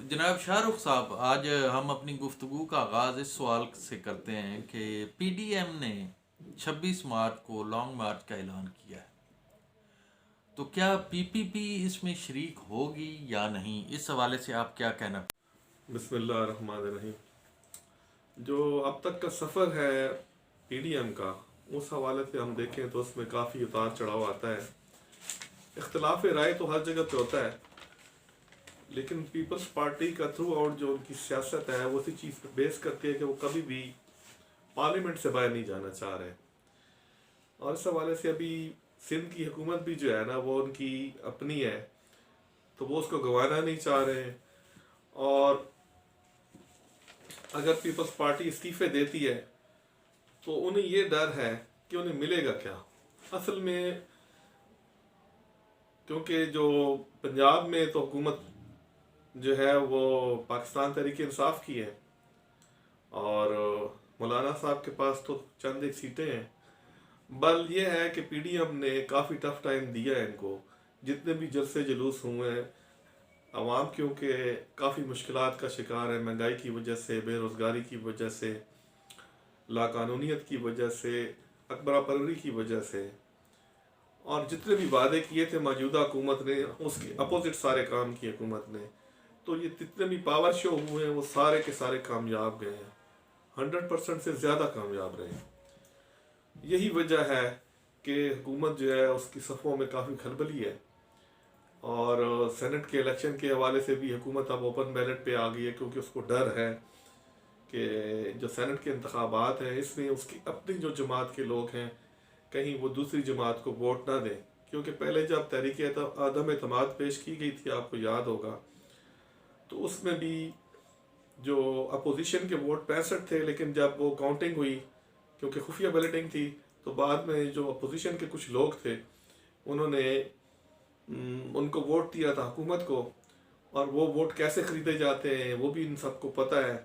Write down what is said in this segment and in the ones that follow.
जनाब शाहरुख साहब, आज हम अपनी गुफ्तगू का आगाज़ इस सवाल से करते हैं कि पीडीएम ने 26 मार्च को लॉन्ग मार्च का ऐलान किया है। तो क्या पीपीपी इसमें शरीक होगी या नहीं, इस हवाले से आप क्या कहना? बिस्मिल्लाहिर्रहमानिर्रहीम। जो अब तक का सफ़र है पीडीएम का, उस हवाले से हम देखें तो उसमें काफ़ी उतार चढ़ाव आता है। इख्तलाफ राय तो हर जगह पे होता है, लेकिन पीपल्स पार्टी का थ्रू आउट जो उनकी सियासत है वो उसी चीज़ पे बेस करती है कि वो कभी भी पार्लियामेंट से बाहर नहीं जाना चाह रहे। और इस हवाले से अभी सिंध की हुकूमत भी जो है ना वो उनकी अपनी है, तो वो उसको गंवाना नहीं चाह रहे हैं। और अगर पीपल्स पार्टी इस्तीफे देती है तो उन्हें ये डर है कि उन्हें मिलेगा क्या असल में, क्योंकि जो पंजाब में तो हुकूमत जो है वो पाकिस्तान तहरीक इंसाफ की है और मौलाना साहब के पास तो चंद एक सीटें हैं। बल ये है कि पीडीएम ने काफ़ी टफ टाइम दिया है इनको। जितने भी जलसे जुलूस हुए हैं, आवाम क्योंकि काफ़ी मुश्किलात का शिकार है, महंगाई की वजह से, बेरोज़गारी की वजह से, लाकानूनियत की वजह से, अकबरा परवरी की वजह से, और जितने भी वादे किए थे मौजूदा हुकूमत ने उसके अपोजिट सारे काम किए हुकूमत ने। तो ये जितने भी पावर शो हुए हैं वो सारे के सारे कामयाब गए हैं, 100% से ज़्यादा कामयाब रहे हैं। यही वजह है कि हुकूमत जो है उसकी सफ़ों में काफ़ी खलबली है। और सेनेट के इलेक्शन के हवाले से भी हुकूमत अब ओपन बैलेट पे आ गई है, क्योंकि उसको डर है कि जो सेनेट के इंतखाबात हैं इसमें उसकी अपनी जो जमात के लोग हैं कहीं वो दूसरी जमात को वोट ना दें। क्योंकि पहले जब तहरीक आदम एतमाद पेश की गई थी, आपको याद होगा, तो उसमें भी जो अपोजिशन के वोट 65 थे, लेकिन जब वो काउंटिंग हुई, क्योंकि खुफिया बैलेटिंग थी, तो बाद में जो अपोजिशन के कुछ लोग थे उन्होंने उनको वोट दिया था हुकूमत को। और वो वोट कैसे ख़रीदे जाते हैं वो भी इन सबको पता है,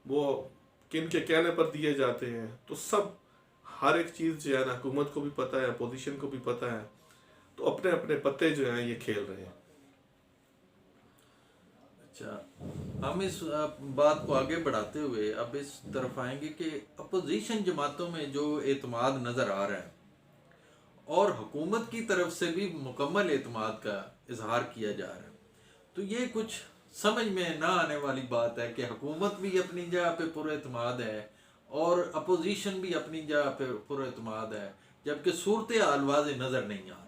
वो किन के कहने पर दिए जाते हैं। तो सब हर एक चीज़ जो है ना हुकूमत को भी पता है, अपोजिशन को भी पता है, तो अपने अपने पत्ते जो हैं ये खेल रहे हैं। अच्छा, हम इस बात को आगे बढ़ाते हुए अब इस तरफ आएंगे कि अपोजिशन जमातों में जो एतमाद नज़र आ रहा है और हुकूमत की तरफ से भी मुकम्मल एतमाद का इजहार किया जा रहा है, तो ये कुछ समझ में ना आने वाली बात है कि हुकूमत भी अपनी जगह पे पुरएतमाद है और अपोजिशन भी अपनी जगह पे पुरएतमाद है, जबकि सूरत हाल वाज़ेह नज़र नहीं आ रही।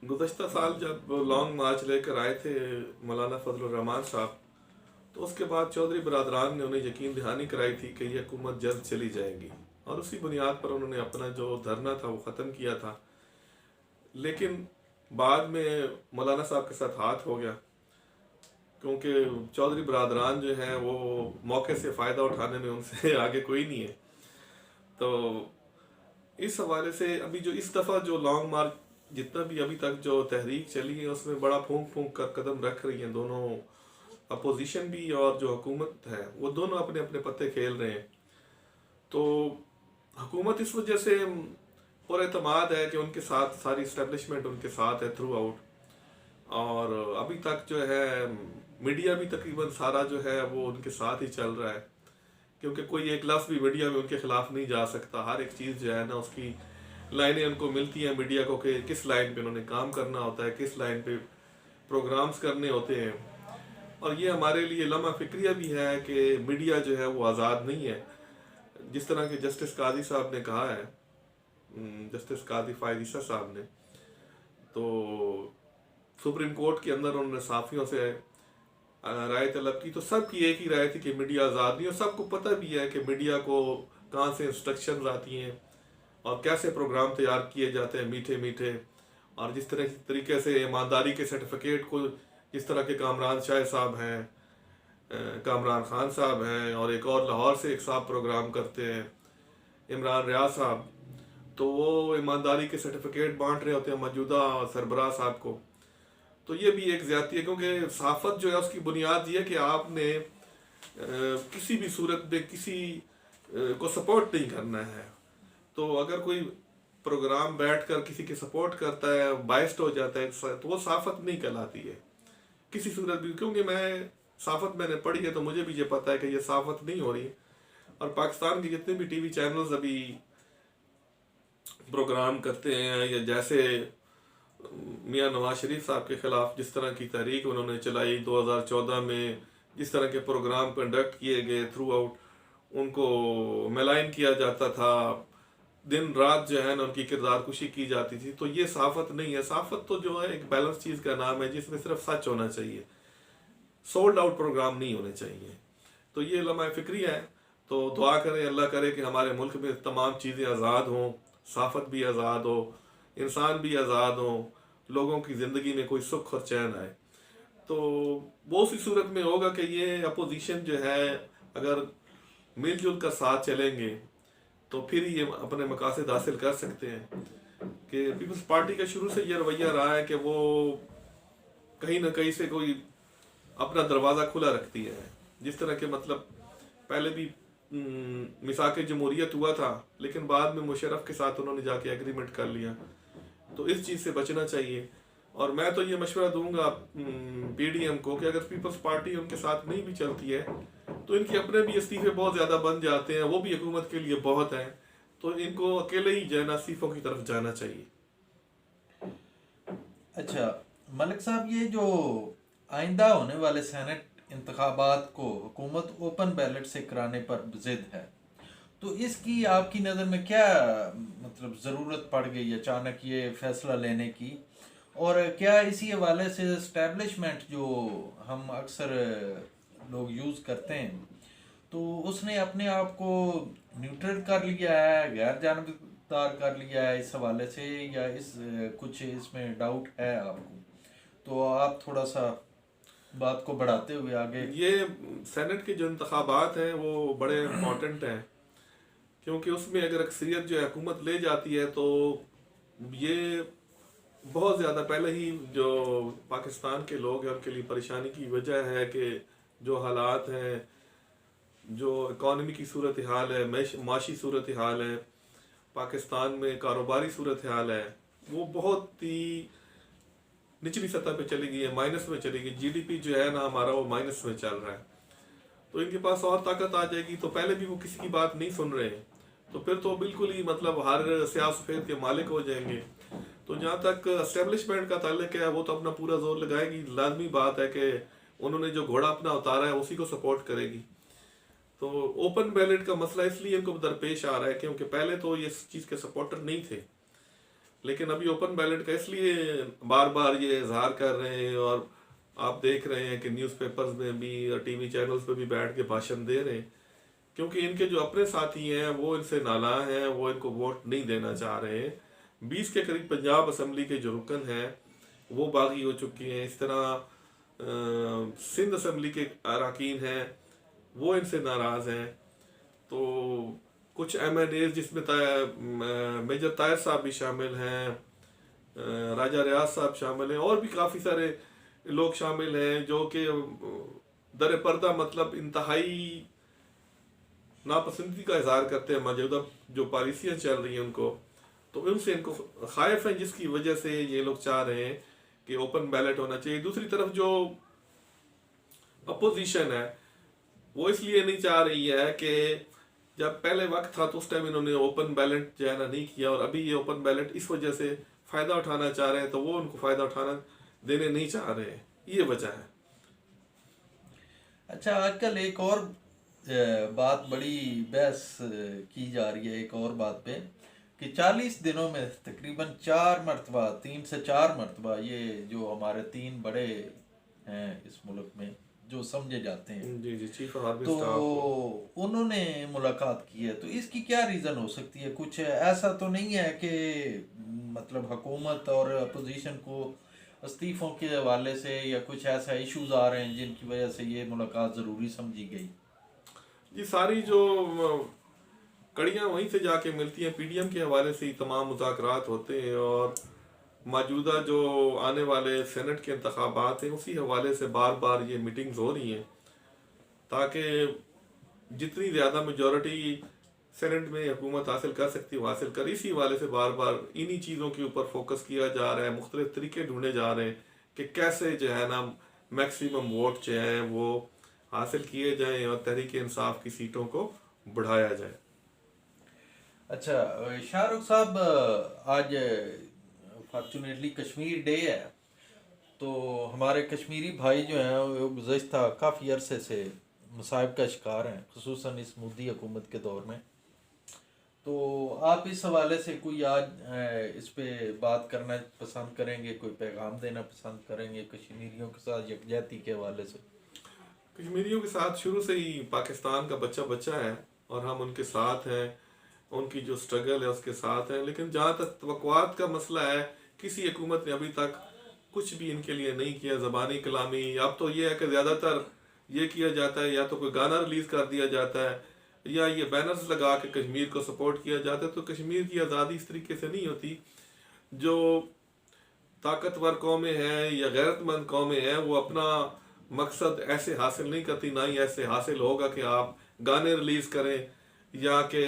गुज़श्ता साल जब लॉन्ग मार्च लेकर आए थे मौलाना फजलुर रहमान साहब, तो उसके बाद चौधरी बरदरान ने उन्हें यकीन दहानी कराई थी कि यह हुकूमत जल्द चली जाएगी, और उसी बुनियाद पर उन्होंने अपना जो धरना था वो ख़त्म किया था। लेकिन बाद में मौलाना साहब के साथ हाथ हो गया, क्योंकि चौधरी बरदरान जो हैं वो मौके से फ़ायदा उठाने में उनसे आगे कोई नहीं है। तो इस हवाले से अभी जो इस दफ़ा जो लॉन्ग मार्च जितना भी अभी तक जो तहरीक चली है उसमें बड़ा फूंक फूंक कर कदम रख रही हैं दोनों, अपोजिशन भी और जो हुकूमत है, वो दोनों अपने अपने पत्ते खेल रहे हैं। तो हुकूमत इस वजह से पुरएतमाद है कि उनके साथ सारी इस्टेब्लिशमेंट उनके साथ है थ्रू आउट। और अभी तक जो है मीडिया भी तकरीबन सारा जो है वो उनके साथ ही चल रहा है, क्योंकि कोई एक लफ्ज़ भी मीडिया में उनके ख़िलाफ़ नहीं जा सकता। हर एक चीज़ जो है ना उसकी लाइनें उनको मिलती हैं मीडिया को कि किस लाइन पे उन्होंने काम करना होता है, किस लाइन पे प्रोग्राम्स करने होते हैं। और ये हमारे लिए लम्हा फ़िक्रिया भी है कि मीडिया जो है वो आज़ाद नहीं है। जिस तरह के जस्टिस काजी साहब ने कहा है, जस्टिस काजी फ़ायद ईसा साहब ने, तो सुप्रीम कोर्ट के अंदर उन्होंने साफ़ियों से राय तलब की, तो सब की एक ही राय थी कि मीडिया आज़ाद नहीं। और सबको पता भी है कि मीडिया को कहाँ से इंस्ट्रक्शन आती हैं और कैसे प्रोग्राम तैयार किए जाते हैं मीठे मीठे। और जिस तरह तरीके से ईमानदारी के सर्टिफिकेट को जिस तरह के कामरान शाह साहब हैं, कामरान खान साहब हैं, और एक और लाहौर से एक साहब प्रोग्राम करते हैं इमरान रियाज साहब, तो वो ईमानदारी के सर्टिफिकेट बांट रहे होते हैं मौजूदा सरबराह साहब को। तो ये भी एक ज़्यादती है, क्योंकि सहाफ़त जो है उसकी बुनियाद ये है कि आपने किसी भी सूरत में किसी को सपोर्ट नहीं करना है। तो अगर कोई प्रोग्राम बैठ कर किसी की सपोर्ट करता है, बायस्ड हो जाता है, तो वो सहाफ़त नहीं कहलाती है। किसी सूरत भी, क्योंकि मैं साफत मैंने पढ़ी है तो मुझे भी ये पता है कि ये साफत नहीं हो रही है। और पाकिस्तान के जितने भी टीवी चैनल्स अभी प्रोग्राम करते हैं, या जैसे मियां नवाज शरीफ साहब के खिलाफ जिस तरह की तहरीक उन्होंने चलाई 2014 में, जिस तरह के प्रोग्राम कंडक्ट किए गए थ्रू आउट, उनको मेलाइन किया जाता था, दिन रात जो है ना उनकी किरदार कुशी की जाती थी, तो ये साफत नहीं है। साफत तो जो है एक बैलेंस चीज़ का नाम है जिसमें सिर्फ सच होना चाहिए, सोल्ड आउट प्रोग्राम नहीं होने चाहिए। तो ये लम्हा फिक्री है। तो दुआ करें, अल्लाह करे कि हमारे मुल्क में तमाम चीज़ें आज़ाद हों, साफत भी आज़ाद हो, इंसान भी आज़ाद हो, लोगों की ज़िंदगी में कोई सुख और चैन आए। तो वो सी सूरत में होगा कि ये अपोजिशन जो है अगर मिलजुल कर साथ चलेंगे तो फिर ये अपने मकासद हासिल कर सकते हैं। कि पीपल्स पार्टी का शुरू से ये रवैया रहा है कि वो कहीं ना कहीं से कोई अपना दरवाज़ा खुला रखती है। जिस तरह के मतलब पहले भी मिसाक जमहूरियत हुआ था, लेकिन बाद में मुशर्रफ के साथ उन्होंने जाके एग्रीमेंट कर लिया। तो इस चीज़ से बचना चाहिए। और मैं तो ये मशवरा दूंगा पीडीएम को कि अगर पीपल्स पार्टी उनके साथ नहीं भी चलती है तो इनके अपने भी इस्तीफे बहुत ज़्यादा बन जाते हैं, वो भी हुकूमत के लिए बहुत हैं, तो इनको अकेले ही जो है ना इस्तीफों की तरफ जाना चाहिए। अच्छा मलिक साहब, ये जो आइंदा होने वाले सेनेट इंतखाबात को हुकूमत ओपन बैलेट से कराने पर जिद है, तो इसकी आपकी नज़र में क्या मतलब ज़रूरत पड़ गई अचानक ये फैसला लेने की? और क्या इसी हवाले से इस्टेब्लिशमेंट जो हम अक्सर लोग यूज़ करते हैं, तो उसने अपने आप को न्यूट्रल कर लिया है, गैर जानबदार कर लिया है इस हवाले से, या इस कुछ इसमें डाउट है आपको? तो आप थोड़ा सा बात को बढ़ाते हुए आगे। ये सेनेट के जो इंतखाबात हैं वो बड़े इम्पोर्टेंट हैं, क्योंकि उसमें अगर अक्सरियत जो है हुकूमत ले जाती है तो ये बहुत ज़्यादा पहले ही जो पाकिस्तान के लोग हैं उनके लिए परेशानी की वजह है कि जो हालात हैं, जो इकॉनमी की सूरत हाल है, माशी सूरत हाल है, पाकिस्तान में कारोबारी सूरत हाल है, वो बहुत ही निचली सतह पे चली गई है, माइनस में चली गई। जीडीपी जो है ना हमारा वो माइनस में चल रहा है। तो इनके पास और ताकत आ जाएगी तो पहले भी वो किसी की बात नहीं सुन रहे हैं, तो फिर तो बिल्कुल ही मतलब हर स्याह सफेद के मालिक हो जाएंगे। तो जहाँ तक एस्टेब्लिशमेंट का ताल्लुक है वो तो अपना पूरा जोर लगाएगी, लाजमी बात है कि उन्होंने जो घोड़ा अपना उतारा है उसी को सपोर्ट करेगी। तो ओपन बैलेट का मसला इसलिए इनको दरपेश आ रहा है क्योंकि पहले तो ये इस चीज़ के सपोर्टर नहीं थे, लेकिन अभी ओपन बैलेट का इसलिए बार बार ये इजहार कर रहे हैं, और आप देख रहे हैं कि न्यूज़पेपर्स में भी और टीवी चैनल्स पे भी बैठ के भाषण दे रहे हैं, क्योंकि इनके जो अपने साथी हैं वो इनसे नाला हैं, वो इनको वोट नहीं देना चाह रहे हैं। 20 के करीब पंजाब असम्बली के जो रुकन हैं वो बागी हो चुके हैं। इस तरह सिंध असम्बली के अरकान हैं वो इनसे नाराज़ हैं। तो कुछ MNAs जिसमें मेजर ताहिर साहब भी शामिल हैं, राजा रियाज साहब शामिल हैं, और भी काफ़ी सारे लोग शामिल हैं जो कि दर पर्दा मतलब इंतहाई नापसंदगी का इजहार करते हैं मौजूदा जो पॉलिसियाँ चल रही हैं उनको। तो उनसे इनको खाइफ हैं, जिसकी वजह से ये लोग चाह रहे हैं कि ओपन बैलेट होना चाहिए। दूसरी तरफ जो अपोजिशन है वो इसलिए नहीं चाह रही है कि जब पहले वक्त था तो उस टाइम इन्होंने ओपन बैलेट जो है ना नहीं किया, और अभी ये ओपन बैलेट इस वजह से फ़ायदा उठाना चाह रहे हैं, तो वो उनको फ़ायदा उठाना देने नहीं चाह रहे हैं, ये वजह है। अच्छा, आजकल एक और बात बड़ी बहस की जा रही है एक और बात पे कि 40 दिनों में तकरीबन 4 मरतबा, 3 से 4 मरतबा ये जो हमारे 3 बड़े हैं इस मुल्क में जो समझे जाते हैं, जी जी, चीफ ऑफ आर्मी तो स्टाफ उन्होंने मुलाकात की है। तो इसकी क्या रीज़न हो सकती है? कुछ ऐसा तो नहीं है कि मतलब हुकूमत और अपोजिशन को इस्तीफ़ों के हवाले से या कुछ ऐसा इश्यूज आ रहे हैं जिनकी वजह से ये मुलाकात ज़रूरी समझी गई? ये सारी जो कड़ियाँ वहीं से जाके मिलती हैं, पीडीएम के हवाले से ही तमाम मुज़ाकरात होते हैं, और मौजूदा जो आने वाले सेनेट के इंतखाबात हैं उसी हवाले से बार बार ये मीटिंग्स हो रही हैं, ताकि जितनी ज़्यादा मेजॉरिटी सेनेट में हुकूमत हासिल कर सकती है वो हासिल कर। इसी हवाले से बार बार इन्हीं चीज़ों के ऊपर फोकस किया जा रहा है, मुख्तलिफ तरीके ढूंढे जा रहे हैं कि कैसे जो है ना میکسیمم ووٹ جو ہیں وہ حاصل کیے جائیں اور تحریک انصاف کی سیٹوں کو بڑھایا جائے۔ اچھا شاہ رخ صاحب، آج فارچونیٹلی کشمیر ڈے ہے، تو ہمارے کشمیری بھائی جو ہیں وہ گزشتہ کافی عرصے سے مصائب کا شکار ہیں، خصوصاً اس مودی حکومت کے دور میں۔ تو آپ اس حوالے سے کوئی آج اس پہ بات کرنا پسند کریں گے، کوئی پیغام دینا پسند کریں گے کشمیریوں کے ساتھ یکجہتی کے حوالے سے؟ کشمیریوں کے ساتھ شروع سے ہی پاکستان کا بچہ بچہ ہے اور ہم ان کے ساتھ ہیں، ان کی جو سٹرگل ہے اس کے ساتھ ہیں، لیکن جہاں تک توقعات کا مسئلہ ہے کسی حکومت نے ابھی تک کچھ بھی ان کے لیے نہیں کیا۔ زبانی کلامی اب تو یہ ہے کہ زیادہ تر یہ کیا جاتا ہے، یا تو کوئی گانا ریلیز کر دیا جاتا ہے یا یہ بینرز لگا کے کشمیر کو سپورٹ کیا جاتا ہے، تو کشمیر کی آزادی اس طریقے سے نہیں ہوتی۔ جو طاقتور قومیں ہیں یا غیرت مند قومیں ہیں وہ اپنا مقصد ایسے حاصل نہیں کرتی، نہ ہی ایسے حاصل ہوگا کہ آپ گانے ریلیز کریں یا کہ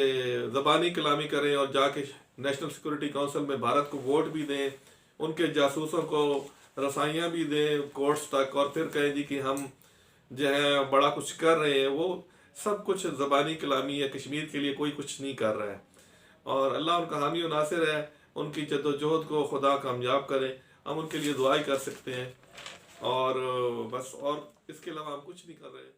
زبانی کلامی کریں اور جا کے نیشنل سیکورٹی کونسل میں بھارت کو ووٹ بھی دیں، ان کے جاسوسوں کو رسائیاں بھی دیں کورٹس تک، اور پھر کہیں جی کہ ہم جو ہے بڑا کچھ کر رہے ہیں۔ وہ سب کچھ زبانی کلامی ہے، کشمیر کے لیے کوئی کچھ نہیں کر رہا ہے، اور اللہ ان کا حامی و ناصر ہے۔ ان کی جد و جہد کو خدا کامیاب کرے، ہم ان کے لیے دعائیں کر سکتے ہیں، اور بس، اور اس کے علاوہ ہم کچھ نہیں کر رہے۔